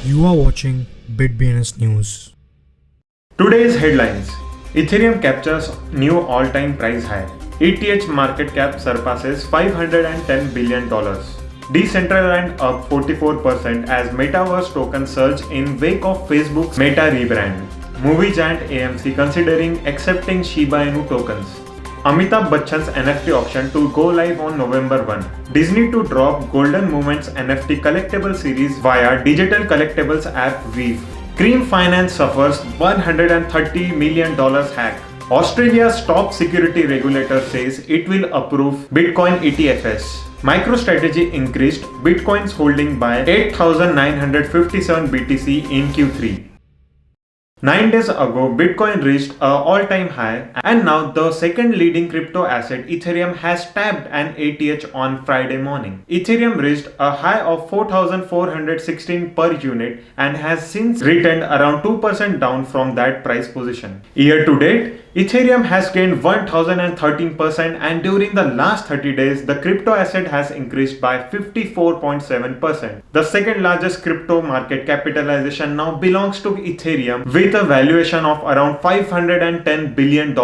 You are watching BitBNS News. Today's headlines: Ethereum captures new all-time price high. ETH market cap surpasses $510 billion. Decentraland up 44% as Metaverse token surge in wake of Facebook's Meta rebrand. Movie giant AMC considering accepting Shiba Inu tokens. Amitabh Bachchan's NFT auction to go live on November 1. Disney to drop Golden Moments NFT collectible series via digital collectibles app Weave. Cream Finance suffers $130 million hack. Australia's top security regulator says it will approve Bitcoin ETFs. MicroStrategy increased Bitcoin's holding by 8,957 BTC in Q3. 9 days ago, Bitcoin reached an all-time high, and now the second leading crypto asset, Ethereum, has tapped an ATH on Friday morning. Ethereum reached a high of 4,416 per unit and has since returned around 2% down from that price position. Year to date, Ethereum has gained 1,013%, and during the last 30 days, the crypto asset has increased by 54.7%. The second largest crypto market capitalization now belongs to Ethereum with a valuation of around $510 billion.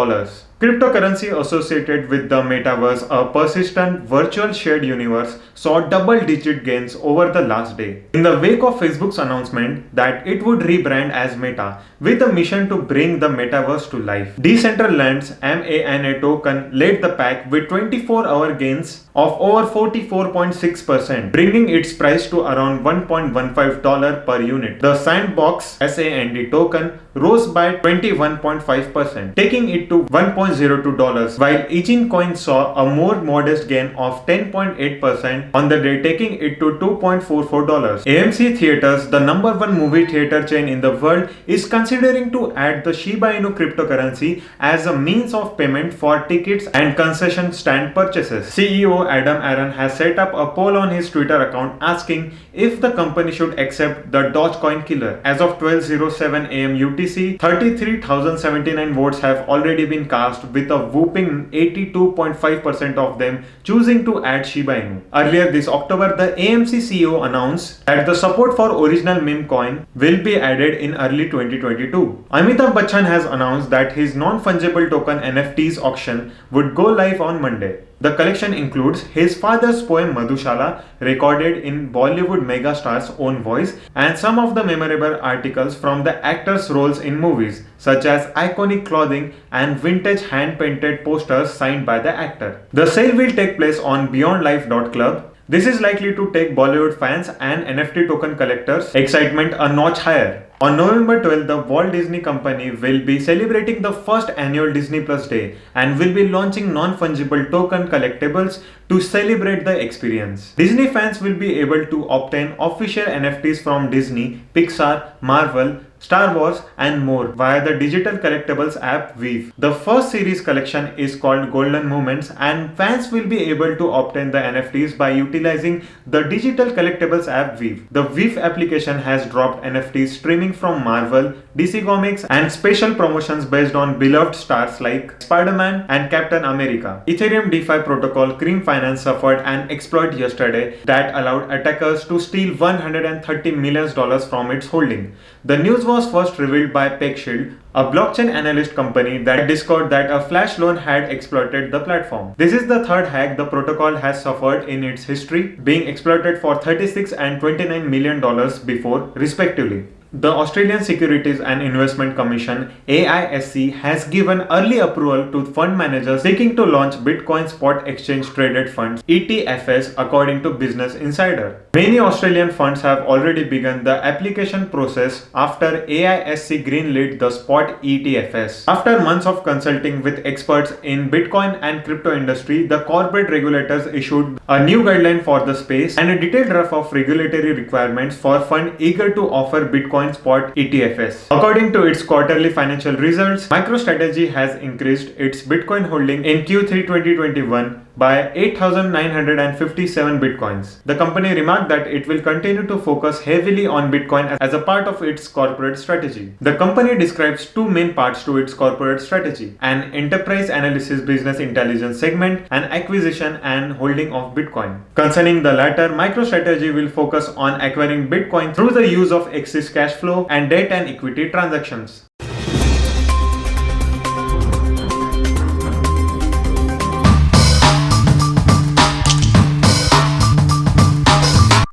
Cryptocurrency associated with the metaverse, a persistent virtual shared universe, saw double-digit gains over the last day. In the wake of Facebook's announcement that it would rebrand as Meta with a mission to bring the metaverse to life, Decentraland's MANA token led the pack with 24-hour gains of over 44.6%, bringing its price to around $1.15 per unit. The Sandbox SAND token rose by 21.5%, taking it to $1.02, while Engine Coin saw a more modest gain of 10.8% on the day, taking it to $2.44. AMC Theatres, the #1 movie theatre chain in the world, is considering to add the Shiba Inu cryptocurrency as a means of payment for tickets and concession stand purchases. CEO Adam Aron has set up a poll on his Twitter account asking if the company should accept the Dogecoin killer. As of 12:07 AM UTC, 33,079 votes have already been cast, with a whopping 82.5% of them choosing to add Shiba Inu. Earlier this October, the AMC CEO announced that the support for original meme coin will be added in early 2022. Amitabh Bachchan has announced that his non-fungible token NFTs auction would go live on Monday. The collection includes his father's poem Madhushala, recorded in Bollywood megastar's own voice, and some of the memorable articles from the actors' roles in movies, such as iconic clothing and vintage hand-painted posters signed by the actor. The sale will take place on BeyondLife.club. This is likely to take Bollywood fans and NFT token collectors' excitement a notch higher. On November 12th, the Walt Disney Company will be celebrating the first annual Disney Plus Day and will be launching non-fungible token collectibles to celebrate the experience. Disney fans will be able to obtain official NFTs from Disney, Pixar, Marvel, Star Wars, and more via the digital collectibles app Weave. The first series collection is called Golden Moments, and fans will be able to obtain the NFTs by utilizing the digital collectibles app Weave. The Weave application has dropped NFTs streaming from Marvel, DC Comics, and special promotions based on beloved stars like Spider-Man and Captain America. Ethereum DeFi protocol Cream Finance suffered an exploit yesterday that allowed attackers to steal $130 million from its holding. The news was first revealed by PeckShield, a blockchain analyst company that discovered that a flash loan had exploited the platform. This is the third hack the protocol has suffered in its history, being exploited for $36 and $29 million before, respectively. The Australian Securities and Investment Commission (AISC) has given early approval to fund managers seeking to launch Bitcoin spot exchange traded funds (ETFs), according to Business Insider. Many Australian funds have already begun the application process after AISC greenlit the spot ETFs. After months of consulting with experts in Bitcoin and crypto industry, the corporate regulators issued a new guideline for the space and a detailed draft of regulatory requirements for funds eager to offer Bitcoin spot ETFs. According to its quarterly financial results, MicroStrategy has increased its Bitcoin holding in Q3 2021 by 8,957 bitcoins. The company remarked that it will continue to focus heavily on Bitcoin as a part of its corporate strategy. The company describes two main parts to its corporate strategy: an enterprise analysis business intelligence segment and acquisition and holding of Bitcoin. Concerning the latter, MicroStrategy will focus on acquiring Bitcoin through the use of excess cash flow and debt and equity transactions.